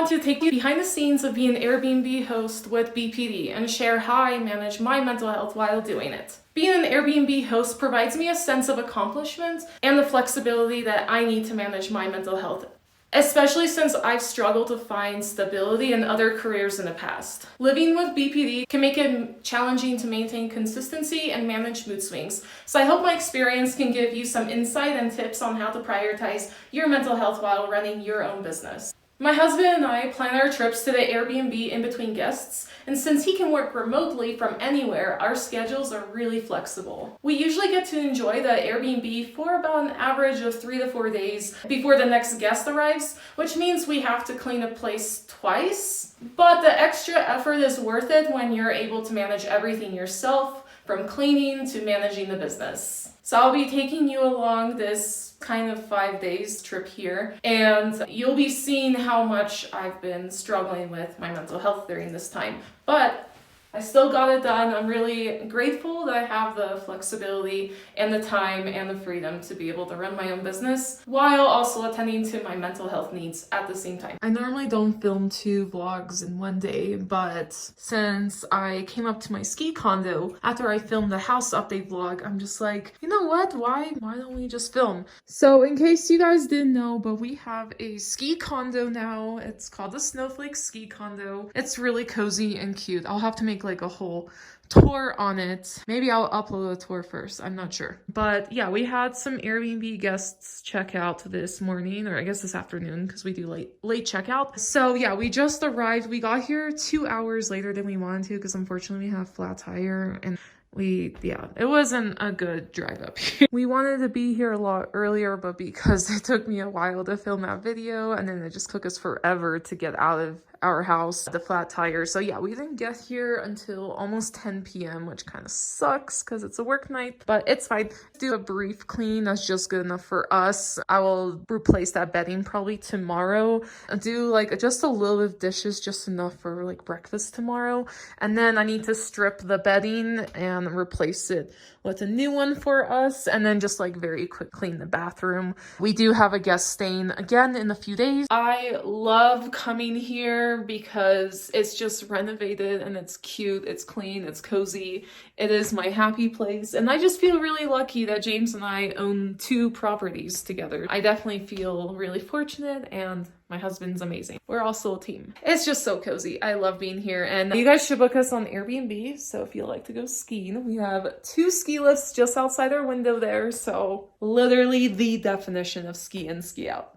want to take you behind the scenes of being an Airbnb host with BPD and share how I manage my mental health while doing it. Being an Airbnb host provides me a sense of accomplishment and the flexibility that I need to manage my mental health, especially since I've struggled to find stability in other careers in the past. Living with BPD can make it challenging to maintain consistency and manage mood swings, so I hope my experience can give you some insight and tips on how to prioritize your mental health while running your own business. My husband and I plan our trips to the Airbnb in between guests, and since he can work remotely from anywhere, our schedules are really flexible. We usually get to enjoy the Airbnb for about an average of 3 to 4 days before the next guest arrives, which means we have to clean a place twice. But the extra effort is worth it when you're able to manage everything yourself, from cleaning to managing the business. So I'll be taking you along this kind of 5 days trip here, and you'll be seeing how much I've been struggling with my mental health during this time. But I still got it done. I'm really grateful that I have the flexibility and the time and the freedom to be able to run my own business while also attending to my mental health needs at the same time. I normally don't film 2 vlogs in one day, but since I came up to my ski condo after I filmed the house update vlog, I'm just like, you know what? Why don't we just film? So in case you guys didn't know, but we have a ski condo now. It's called the Snowflake Ski Condo. It's really cozy and cute. I'll have to make like a whole tour on it. Maybe I'll upload a tour first. I'm not sure. But yeah, we had some Airbnb guests check out this morning, or I guess this afternoon, because we do late checkout. So yeah, we just arrived. We got here 2 hours later than we wanted to because unfortunately we have a flat tire, and it wasn't a good drive up here. We wanted to be here a lot earlier, but because it took me a while to film that video, and then it just took us forever to get out of our house, the flat tire. So yeah, we didn't get here until almost 10 p.m., which kind of sucks because it's a work night, but it's fine. Do a brief clean. That's just good enough for us. I will replace that bedding probably tomorrow. Do like just a little bit of dishes, just enough for like breakfast tomorrow. And then I need to strip the bedding and replace it with a new one for us. And then just like very quick clean the bathroom. We do have a guest staying again in a few days. I love coming here because it's just renovated and it's cute, it's clean, it's cozy. It is my happy place, and I just feel really lucky that James and I own 2 properties together. I definitely feel really fortunate, and my husband's amazing. We're also a team. It's just so cozy. I love being here, and you guys should book us on Airbnb. So if you like to go skiing, we have 2 ski lifts just outside our window there. So literally the definition of ski in, ski out.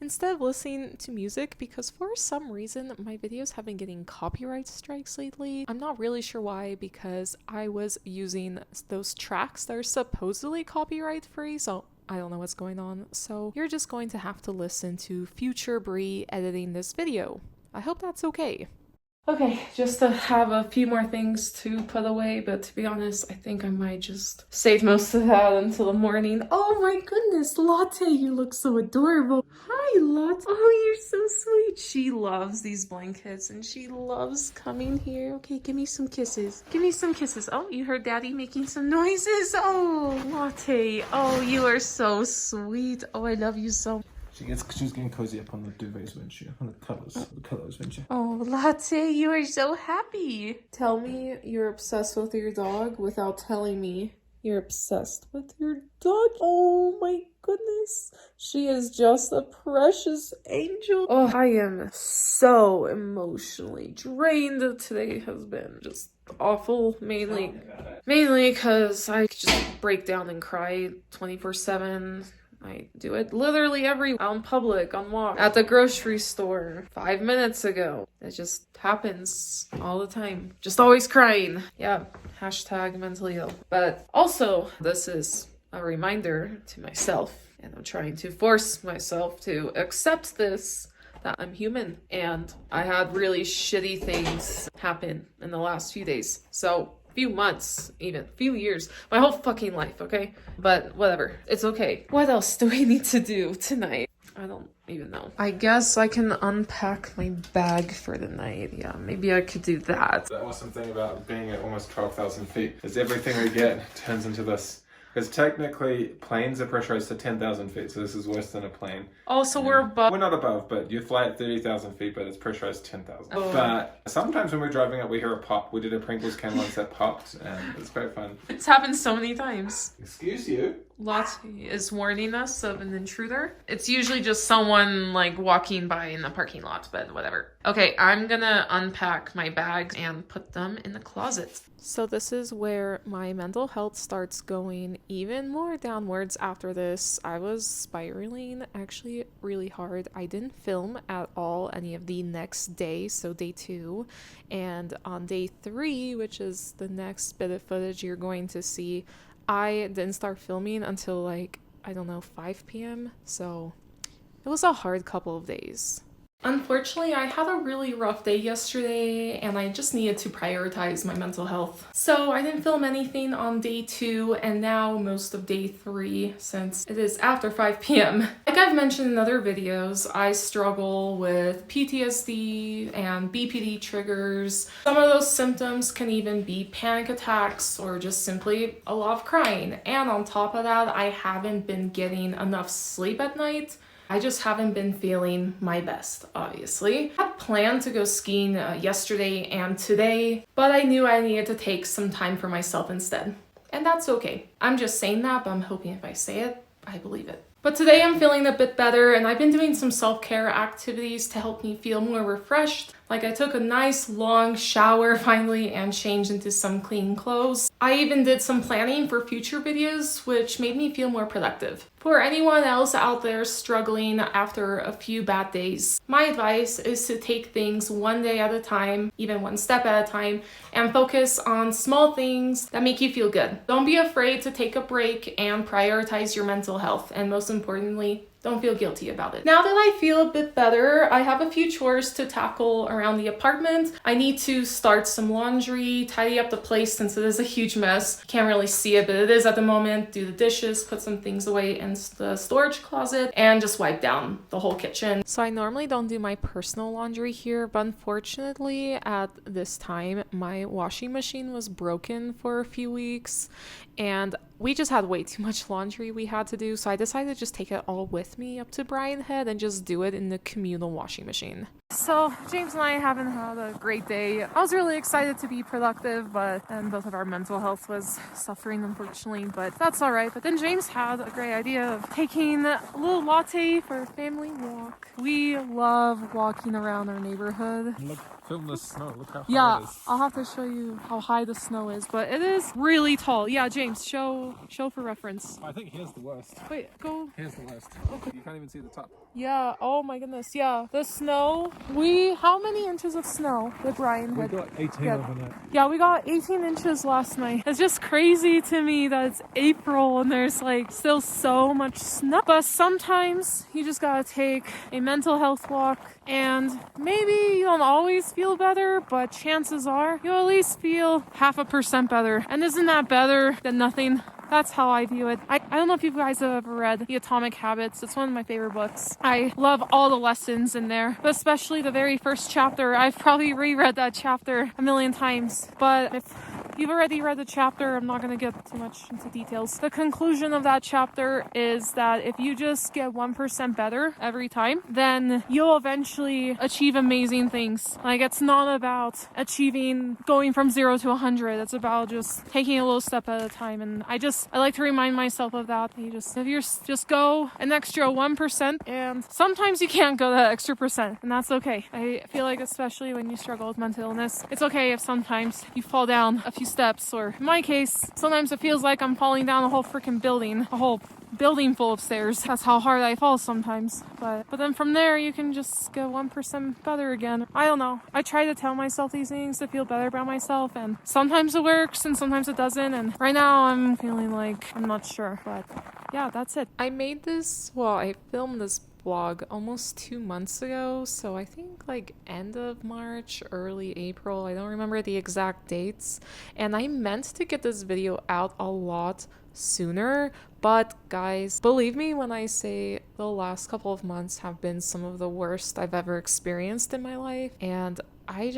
Instead of listening to music, because for some reason my videos have been getting copyright strikes lately. I'm not really sure why, because I was using those tracks that are supposedly copyright free, so I don't know what's going on. So you're just going to have to listen to future Bree editing this video. I hope that's okay. Okay, just to have a few more things to put away, but to be honest, I think I might just save most of that until the morning. Oh my goodness, Latte, you look so adorable. Hi, Latte. Oh, you're so sweet. She loves these blankets and she loves coming here. Okay, give me some kisses. Give me some kisses. Oh, you heard Daddy making some noises. Oh, Latte. Oh, you are so sweet. Oh, I love you so much. She's getting cozy up on the duvets, when she on the pillows, when she. Oh, Latte, you are so happy. Tell me you're obsessed with your dog without telling me you're obsessed with your dog. Oh my goodness. She is just a precious angel. Oh, I am so emotionally drained. Today has been just awful, mainly because I just break down and cry 24/7. I do it literally out in public, on walk, at the grocery store, 5 minutes ago. It just happens all the time. Just always crying. Yeah, hashtag mentally ill. But also, this is a reminder to myself, and I'm trying to force myself to accept this, that I'm human. And I had really shitty things happen in the last few days. So few months, even few years, my whole fucking life, okay? But whatever, it's okay. What else do we need to do tonight? I don't even know. I guess I can unpack my bag for the night. Yeah, maybe I could do that. The awesome thing about being at almost 12,000 feet is everything we get turns into this Because technically, planes are pressurized to 10,000 feet, so this is worse than a plane. Oh, so we're above. We're not above, but you fly at 30,000 feet, but it's pressurized 10,000. But sometimes when we're driving up, we hear a pop. We did a Pringles can once that popped, and it's quite fun. It's happened so many times. Excuse you? Lottie is warning us of an intruder. It's usually just someone like walking by in the parking lot, but whatever. Okay, I'm gonna unpack my bags and put them in the closet. So this is where my mental health starts going even more downwards after this. I was spiraling actually really hard. I didn't film at all any of the next day, so day 2. And on day 3, which is the next bit of footage you're going to see, I didn't start filming until like, I don't know, 5 p.m. So it was a hard couple of days. Unfortunately, I had a really rough day yesterday and I just needed to prioritize my mental health. So I didn't film anything on day 2 and now most of day 3 since it is after 5 p.m. Like I've mentioned in other videos, I struggle with PTSD and BPD triggers. Some of those symptoms can even be panic attacks or just simply a lot of crying. And on top of that, I haven't been getting enough sleep at night. I just haven't been feeling my best, obviously. I had planned to go skiing yesterday and today, but I knew I needed to take some time for myself instead. And that's okay. I'm just saying that, but I'm hoping if I say it, I believe it. But today I'm feeling a bit better and I've been doing some self-care activities to help me feel more refreshed. Like I took a nice long shower finally and changed into some clean clothes. I even did some planning for future videos, which made me feel more productive. For anyone else out there struggling after a few bad days, my advice is to take things one day at a time, even one step at a time, and focus on small things that make you feel good. Don't be afraid to take a break and prioritize your mental health, and most importantly, don't feel guilty about it. Now that I feel a bit better, I have a few chores to tackle around the apartment. I need to start some laundry, tidy up the place since it is a huge mess. You can't really see it, but it is at the moment. Do the dishes, put some things away in the storage closet, and just wipe down the whole kitchen. So I normally don't do my personal laundry here, but unfortunately at this time, my washing machine was broken for a few weeks and we just had way too much laundry we had to do, so I decided to just take it all with me up to Brian Head and just do it in the communal washing machine. So James and I haven't had a great day. I was really excited to be productive, but then both of our mental health was suffering, unfortunately, but that's all right. But then James had a great idea of taking a little latte for a family walk. We love walking around our neighborhood. Look, film the snow. Look how high it is. I'll have to show you how high the snow is, but it is really tall. Yeah, James, show for reference. I think here's the worst. Wait, go. Here's the worst. Okay. You can't even see the top. Yeah, oh my goodness, yeah. The snow, how many inches of snow did Brian We had? got 18 overnight. Yeah, we got 18 inches last night. It's just crazy to me that it's April and there's like still so much snow. But sometimes you just gotta take a mental health walk and maybe you don't always feel better, but chances are you'll at least feel 0.5% better. And isn't that better than nothing? That's how I view it. I don't know if you guys have ever read The Atomic Habits. It's one of my favorite books. I love all the lessons in there, but especially the very first chapter. I've probably reread that chapter a million times, but if you've already read the chapter, I'm not going to get too much into details. The conclusion of that chapter is that if you just get 1% better every time, then you'll eventually achieve amazing things. Like, it's not about going from 0 to 100. It's about just taking a little step at a time. And I like to remind myself of that. If you just go an extra 1%, and sometimes you can't go that extra percent, and that's okay. I feel like especially when you struggle with mental illness, it's okay if sometimes you fall down a few steps, or in my case, sometimes it feels like I'm falling down a whole building full of stairs. That's how hard I fall sometimes. But then from there, you can just get 1% better again. I don't know. I try to tell myself these things to feel better about myself, and sometimes it works and sometimes it doesn't. And right now I'm feeling like I'm not sure, but yeah, that's it. I filmed this vlog almost 2 months ago, so I think like end of March, early April. I don't remember the exact dates, and I meant to get this video out a lot sooner, but guys, believe me when I say the last couple of months have been some of the worst I've ever experienced in my life, and I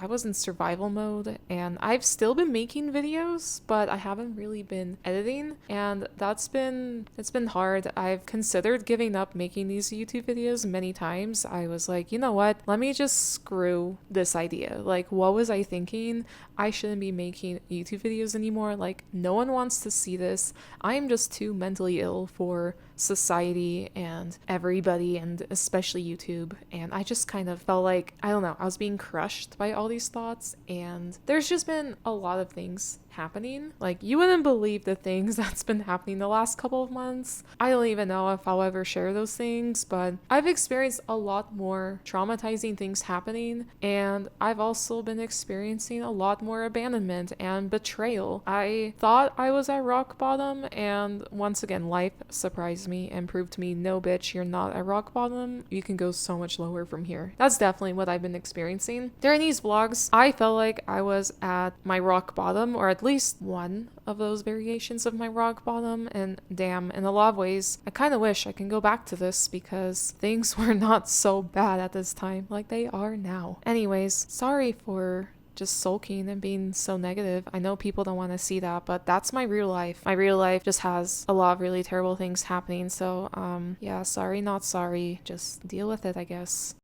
was in survival mode, and I've still been making videos, but I haven't really been editing, and it's been hard. I've considered giving up making these YouTube videos many times. I was like, you know what? Let me just screw this idea. Like, what was I thinking? I shouldn't be making YouTube videos anymore. Like, no one wants to see this. I am just too mentally ill for society and everybody, and especially YouTube. And I just kind of felt like, I don't know, I was being crushed by all these thoughts. And there's just been a lot of things happening. Like, you wouldn't believe the things that's been happening the last couple of months. I don't even know if I'll ever share those things, but I've experienced a lot more traumatizing things happening, and I've also been experiencing a lot more abandonment and betrayal. I thought I was at rock bottom, and once again, life surprised me and proved to me, no bitch, you're not at rock bottom. You can go so much lower from here. That's definitely what I've been experiencing. During these vlogs, I felt like I was at my rock bottom, or at least one of those variations of my rock bottom, and damn, in a lot of ways, I kind of wish I can go back to this because things were not so bad at this time like they are now. Anyways, sorry for just sulking and being so negative. I know people don't want to see that, but that's my real life. My real life just has a lot of really terrible things happening. So, yeah, sorry, not sorry. Just deal with it, I guess.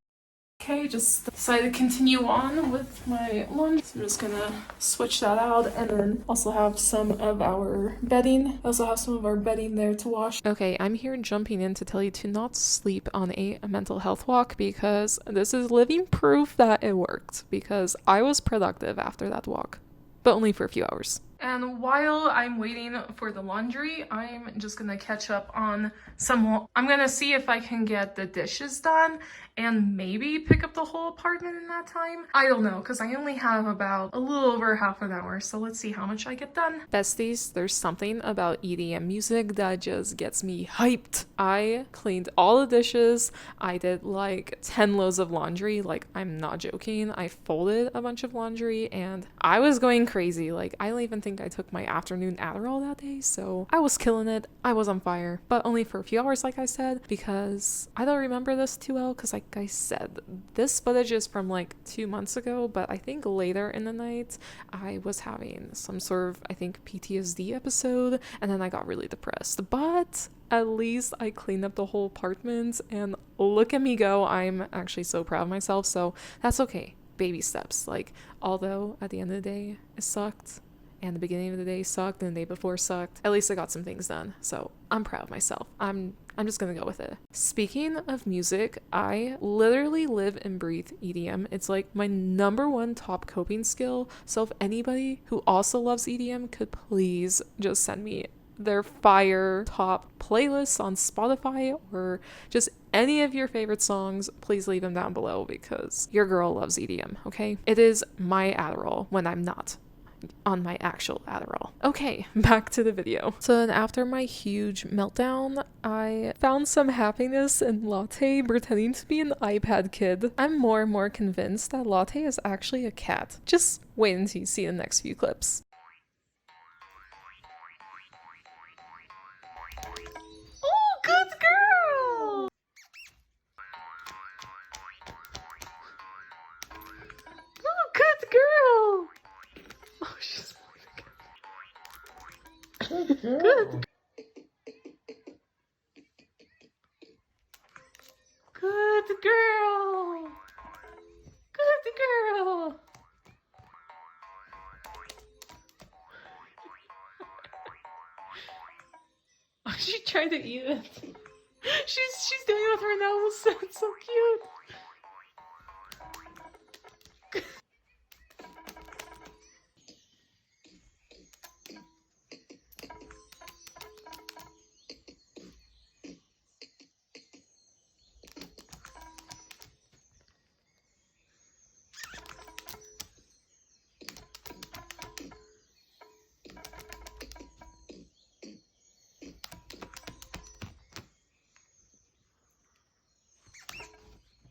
Okay, just decided to continue on with my lunch. So I'm just gonna switch that out, and then also have some of our bedding. I also have some of our bedding there to wash. Okay, I'm here jumping in to tell you to not sleep on a mental health walk, because this is living proof that it worked, because I was productive after that walk, but only for a few hours. And while I'm waiting for the laundry, I'm just gonna catch up on I'm gonna see if I can get the dishes done and maybe pick up the whole apartment in that time. I don't know, because I only have about a little over half an hour, so let's see how much I get done. Besties, there's something about EDM music that just gets me hyped. I cleaned all the dishes. I did like 10 loads of laundry. Like, I'm not joking. I folded a bunch of laundry, and I was going crazy. Like, I don't even think I took my afternoon Adderall that day, so I was killing it. I was on fire, but only for a few hours, like I said, because I don't remember this too well, because like I said, this footage is from like 2 months ago, but I think later in the night I was having some sort of, I think, PTSD episode, and then I got really depressed. But at least I cleaned up the whole apartment, and look at me go. I'm actually so proud of myself, so that's okay. Baby steps. Like, although at the end of the day it sucked, and the beginning of the day sucked, and the day before sucked, at least I got some things done, so I'm proud of myself. I'm just gonna go with it. Speaking of music, I literally live and breathe EDM. It's like my #1 top coping skill, so if anybody who also loves EDM could please just send me their fire top playlists on Spotify, or just any of your favorite songs, please leave them down below, because your girl loves EDM, okay? It is my Adderall when I'm not on my actual Adderall. Okay, back to the video. So then after my huge meltdown, I found some happiness in Latte pretending to be an iPad kid. I'm more and more convinced that Latte is actually a cat. Just wait until you see the next few clips. Oh, good girl! Oh, good girl! Oh, she's good. Good girl. Good girl. Oh, she tried to eat it. She's doing it with her nose. It's so cute.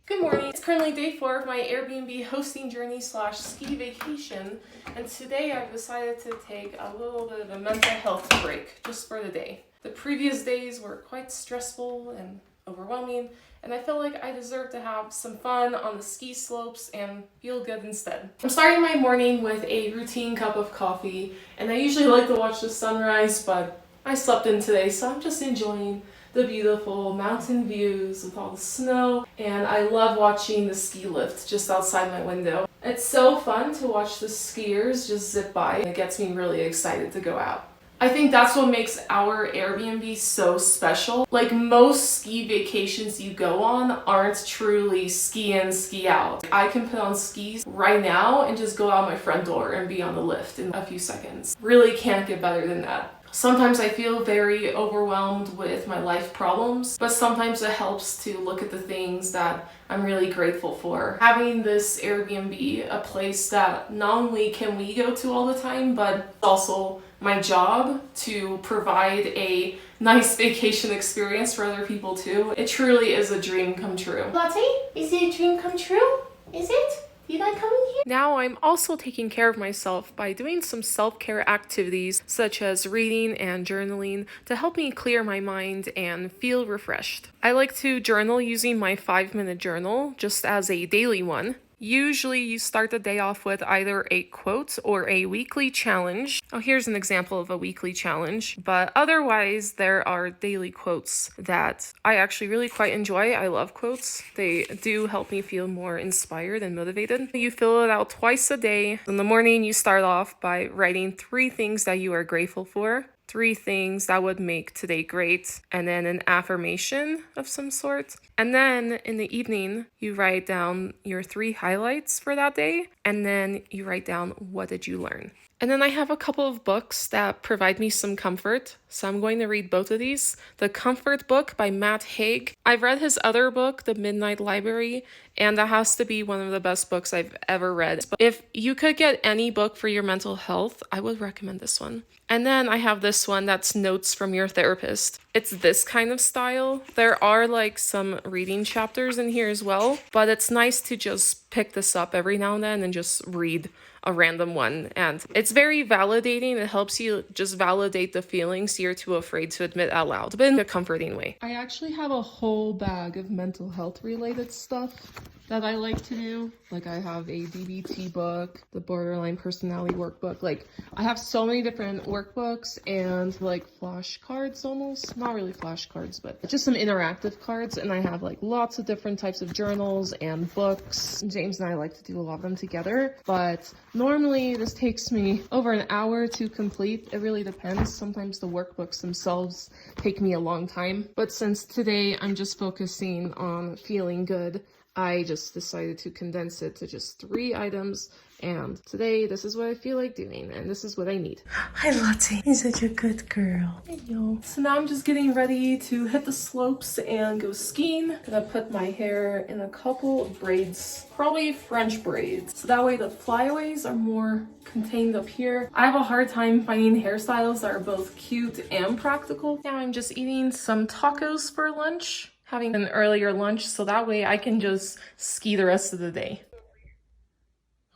Good morning. It's currently day 4 of my Airbnb hosting journey / ski vacation, and today I've decided to take a little bit of a mental health break just for the day. The previous days were quite stressful and overwhelming, and I feel like I deserve to have some fun on the ski slopes and feel good instead. I'm starting my morning with a routine cup of coffee, and I usually like to watch the sunrise, but I slept in today, so I'm just enjoying the beautiful mountain views with all the snow, and I love watching the ski lift just outside my window. It's so fun to watch the skiers just zip by. It gets me really excited to go out. I think that's what makes our Airbnb so special. Like, most ski vacations you go on aren't truly ski in, ski out. I can put on skis right now and just go out my front door and be on the lift in a few seconds. Really can't get better than that. Sometimes I feel very overwhelmed with my life problems, but sometimes it helps to look at the things that I'm really grateful for. Having this Airbnb, a place that not only can we go to all the time, but also my job to provide a nice vacation experience for other people too. It truly is a dream come true. Latte, is it a dream come true? Is it? You like coming here? Now I'm also taking care of myself by doing some self-care activities such as reading and journaling to help me clear my mind and feel refreshed. I like to journal using my 5-minute journal just as a daily one. Usually you start the day off with either a quote or a weekly challenge. Oh, here's an example of a weekly challenge, but otherwise there are daily quotes that I actually really quite enjoy. I love quotes. They do help me feel more inspired and motivated. You fill it out twice a day. In the morning, you start off by writing 3 things that you are grateful for. 3 things that would make today great, and then an affirmation of some sort. And then in the evening, you write down your 3 highlights for that day, and then you write down what did you learn. And then I have a couple of books that provide me some comfort, so I'm going to read both of these. The Comfort Book by Matt Haig. I've read his other book, The Midnight Library, and that has to be one of the best books I've ever read. But if you could get any book for your mental health, I would recommend this one. And then I have this one that's Notes from Your Therapist. It's this kind of style. There are like some reading chapters in here as well, but it's nice to just pick this up every now and then and just read a random one. And it's very validating. It helps you just validate the feelings you're too afraid to admit out loud, but in a comforting way. I actually have a whole bag of mental health related stuff that I like to do. Like, I have a DBT book, the Borderline Personality Workbook. Like, I have so many different workbooks and like flashcards almost. Not really flashcards, but just some interactive cards. And I have like lots of different types of journals and books. James and I like to do a lot of them together. But normally this takes me over an hour to complete. It really depends. Sometimes the workbooks themselves take me a long time. But since today I'm just focusing on feeling good, I just decided to condense it to just 3 items, and today this is what I feel like doing, and this is what I need. Hi, Lottie. You're such a good girl. Hey, yo. So now I'm just getting ready to hit the slopes and go skiing. Gonna put my hair in a couple of braids, probably French braids, so that way the flyaways are more contained up here. I have a hard time finding hairstyles that are both cute and practical. Now I'm just eating some tacos for lunch, having an earlier lunch, so that way I can just ski the rest of the day.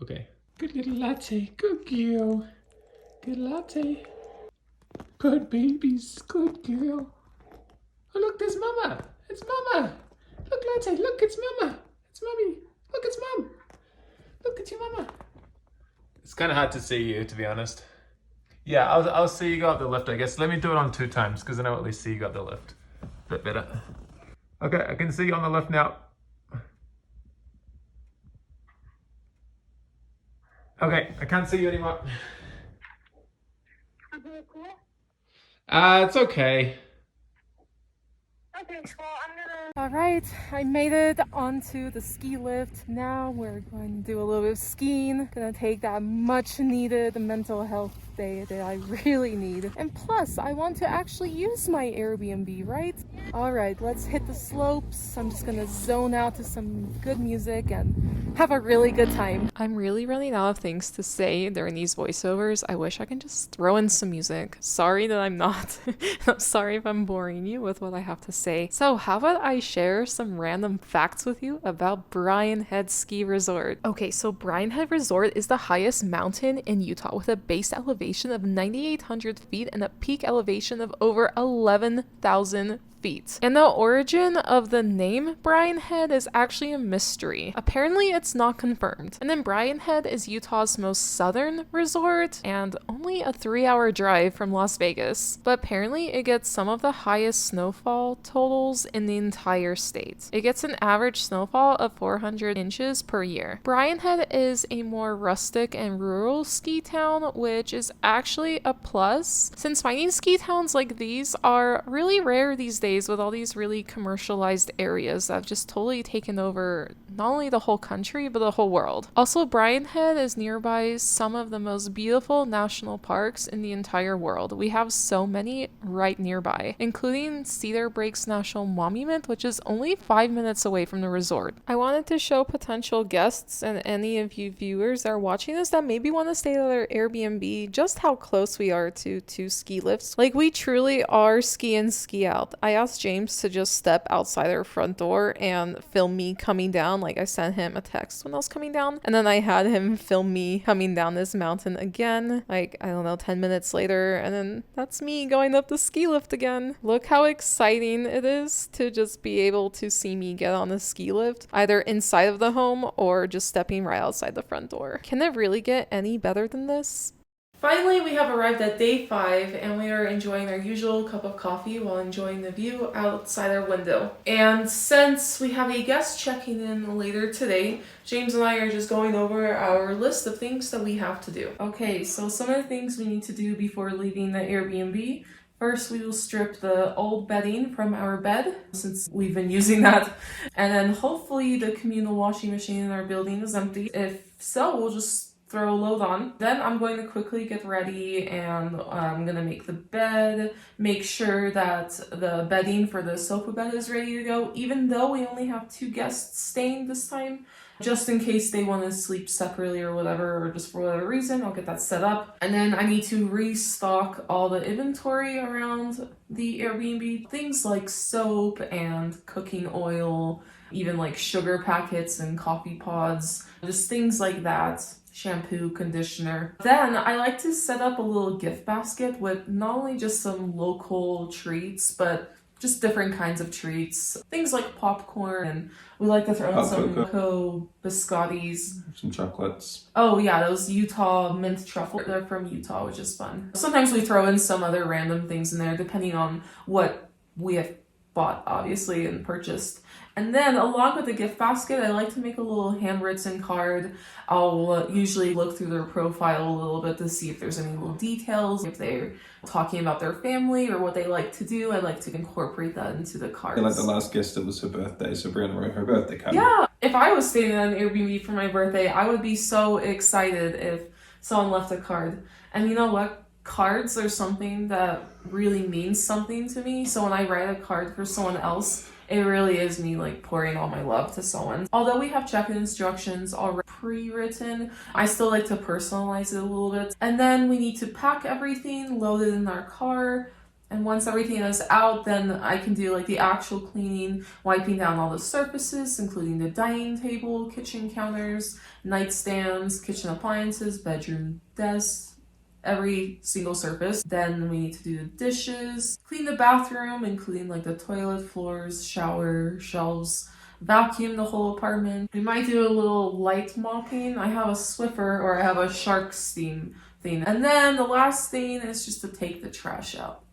Okay. Good little latte. Good girl. Good latte. Good babies. Good girl. Oh, look, there's Mama. It's Mama. Look, latte. Look, it's Mama. It's Mommy. Look, it's Mom. Look, it's your Mama. It's kind of hard to see you, to be honest. Yeah, I'll see you go up the lift, I guess. Let me do it on 2 times, because then I'll at least see you go up the lift. A bit better. Okay, I can see you on the left now. Okay, I can't see you anymore. It's okay. Okay, well, I'm gonna... Alright, I made it onto the ski lift. Now we're going to do a little bit of skiing. Gonna take that much needed mental health day that I really need. And plus, I want to actually use my Airbnb, right? Alright, let's hit the slopes. I'm just gonna zone out to some good music and have a really good time. I'm really running out of things to say during these voiceovers. I wish I could just throw in some music. Sorry that I'm not. I'm sorry if I'm boring you with what I have to say. So how about I share some random facts with you about Brian Head Ski Resort. Okay, so Brian Head Resort is the highest mountain in Utah with a base elevation of 9,800 feet and a peak elevation of over 11,000 feet. And the origin of the name Brian Head is actually a mystery. Apparently it's not confirmed. And then Brian Head is Utah's most southern resort and only a 3-hour drive from Las Vegas. But apparently it gets some of the highest snowfall totals in the entire state. It gets an average snowfall of 400 inches per year. Brian Head is a more rustic and rural ski town, which is actually a plus since finding ski towns like these are really rare these days with all these really commercialized areas that have just totally taken over not only the whole country but the whole world. Also, Brian Head is nearby some of the most beautiful national parks in the entire world. We have so many right nearby, including Cedar Breaks National Monument, which is only 5 minutes away from the resort. I wanted to show potential guests and any of you viewers that are watching this that maybe want to stay at our Airbnb just how close we are to 2 ski lifts. Like, we truly are ski in, ski out. I asked James to just step outside our front door and film me coming down. Like, I sent him a text when I was coming down, and then I had him film me coming down this mountain again, like, I don't know, 10 minutes later, and then that's me going up the ski lift again. Look how exciting it is to just be able to see me get on a ski lift, either inside of the home or just stepping right outside the front door. Can it really get any better than this? Finally, we have arrived at day 5 and we are enjoying our usual cup of coffee while enjoying the view outside our window. And since we have a guest checking in later today, James and I are just going over our list of things that we have to do. Okay, so some of the things we need to do before leaving the Airbnb. First, we will strip the old bedding from our bed, since we've been using that. And then hopefully the communal washing machine in our building is empty. If so, we'll just throw a load on. Then I'm going to quickly get ready and I'm gonna make the bed, make sure that the bedding for the sofa bed is ready to go, even though we only have 2 guests staying this time. Just in case they want to sleep separately or whatever, or just for whatever reason, I'll get that set up. And then I need to restock all the inventory around the Airbnb. Things like soap and cooking oil, even like sugar packets and coffee pods, just things like that. Shampoo, conditioner. Then I like to set up a little gift basket with not only just some local treats, but just different kinds of treats. Things like popcorn, and we like to throw in some cocoa biscottis. Some chocolates. Oh yeah, those Utah mint truffle. They're from Utah, which is fun. Sometimes we throw in some other random things in there, depending on what we have bought, obviously, and purchased. And then along with the gift basket, I like to make a little handwritten card. I'll usually look through their profile a little bit to see if there's any little details, if they're talking about their family or what they like to do. I like to incorporate that into the cards. Like the last guest, it was her birthday, so Brianna wrote her birthday card. Yeah, if I was staying at an Airbnb for my birthday, I would be so excited if someone left a card. And you know what? Cards are something that really means something to me. So when I write a card for someone else, it really is me like pouring all my love to someone. Although we have check-in instructions already pre-written, I still like to personalize it a little bit. And then we need to pack everything, load it in our car. And once everything is out, then I can do like the actual cleaning, wiping down all the surfaces, including the dining table, kitchen counters, nightstands, kitchen appliances, bedroom desks, every single surface. Then we need to do the dishes, clean the bathroom, including like the toilet, floors, shower, shelves, vacuum the whole apartment. We might do a little light mopping. I have a Swiffer, or I have a shark steam thing. And then the last thing is just to take the trash out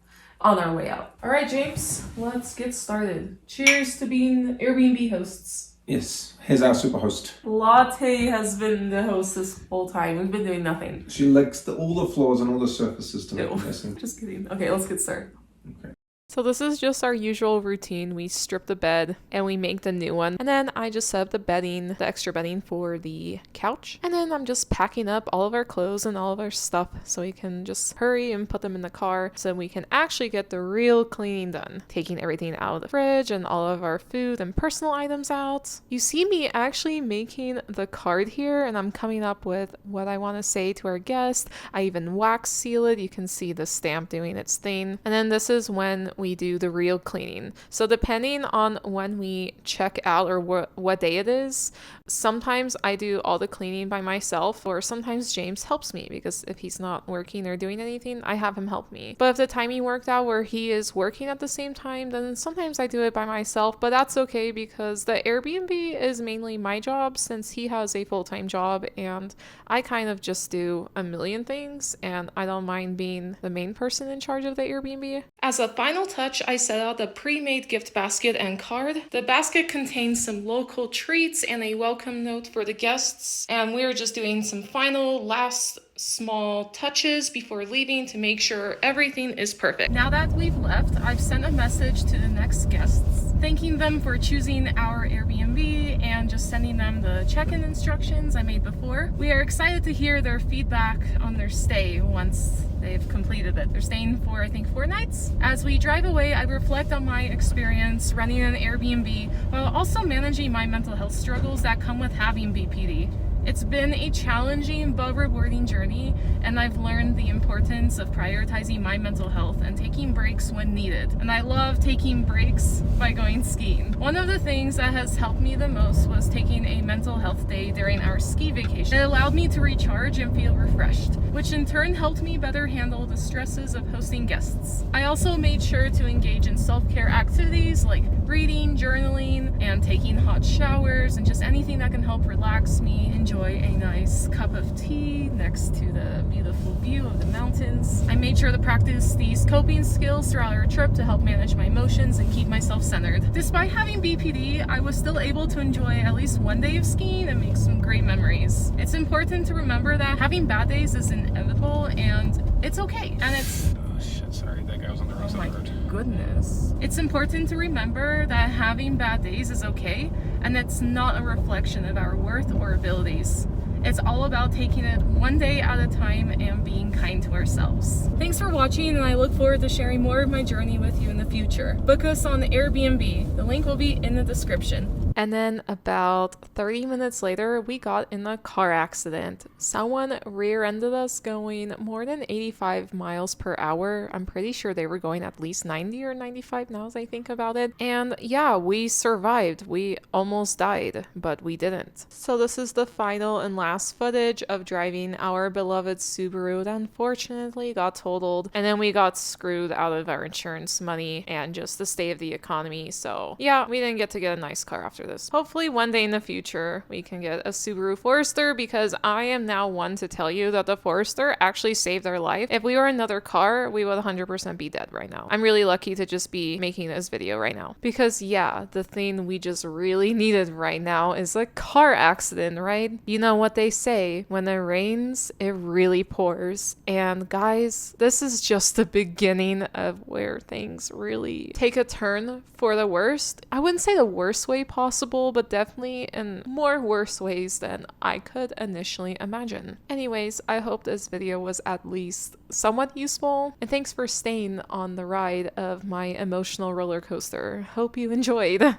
on our way out. All right, James, let's get started. Cheers to being Airbnb hosts. Yes, here's our super host. Latte has been the host this whole time. We've been doing nothing. She licks all the floors and all the surfaces to make them messy. Just kidding. Okay, let's get started. Okay. So this is just our usual routine. We strip the bed and we make the new one. And then I just set up the bedding, the extra bedding for the couch. And then I'm just packing up all of our clothes and all of our stuff so we can just hurry and put them in the car so we can actually get the real cleaning done. Taking everything out of the fridge and all of our food and personal items out. You see me actually making the card here, and I'm coming up with what I want to say to our guest. I even wax seal it. You can see the stamp doing its thing. And then this is when we do the real cleaning. So depending on when we check out or what day it is, Sometimes I do all the cleaning by myself, or sometimes James helps me because if he's not working or doing anything, I have him help me. But if the timing worked out where he is working at the same time, then sometimes I do it by myself, but that's okay because the Airbnb is mainly my job since he has a full-time job and I kind of just do a million things and I don't mind being the main person in charge of the Airbnb. As a final touch, I set out the pre-made gift basket and card. The basket contains some local treats and a welcome note for the guests, and we're just doing some final last small touches before leaving to make sure everything is perfect. Now that we've left, I've sent a message to the next guests, thanking them for choosing our Airbnb and just sending them the check-in instructions I made before. We are excited to hear their feedback on their stay once they've completed it. They're staying for, I think, 4 nights. As we drive away, I reflect on my experience running an Airbnb while also managing my mental health struggles that come with having BPD. It's been a challenging but rewarding journey, and I've learned the importance of prioritizing my mental health and taking breaks when needed. And I love taking breaks by going skiing. One of the things that has helped me the most was taking a mental health day during our ski vacation. It allowed me to recharge and feel refreshed, which in turn helped me better handle the stresses of hosting guests. I also made sure to engage in self-care activities like reading, journaling, and taking hot showers, and just anything that can help relax me, enjoy a nice cup of tea next to the beautiful view of the mountains. I made sure to practice these coping skills throughout our trip to help manage my emotions and keep myself centered. Despite having BPD, I was still able to enjoy at least one day of skiing and make some great memories. It's important to remember that having bad days is inevitable and it's okay. And it's... Oh shit, sorry, that guy was on the wrong side of the road. Goodness. It's important to remember that having bad days is okay, and it's not a reflection of our worth or abilities. It's all about taking it one day at a time and being kind to ourselves. Thanks for watching, and I look forward to sharing more of my journey with you in the future. Book us on Airbnb. The link will be in the description. And then about 30 minutes later, we got in a car accident. Someone rear-ended us going more than 85 miles per hour. I'm pretty sure they were going at least 90 or 95 now as I think about it. And yeah, we survived. We almost died, but we didn't. So this is the final and last footage of driving our beloved Subaru that unfortunately got totaled. And then we got screwed out of our insurance money and just the state of the economy. So yeah, we didn't get to get a nice car after this. Hopefully one day in the future we can get a Subaru Forester, because I am now one to tell you that the Forester actually saved our life. If we were another car, we would 100% be dead right now. I'm really lucky to just be making this video right now, because yeah, the thing we just really needed right now is a car accident, right? You know what they say, when it rains, it really pours. And guys, this is just the beginning of where things really take a turn for the worst. I wouldn't say the worst way possible, but definitely in more worse ways than I could initially imagine. Anyways, I hope this video was at least somewhat useful, and thanks for staying on the ride of my emotional roller coaster. Hope you enjoyed.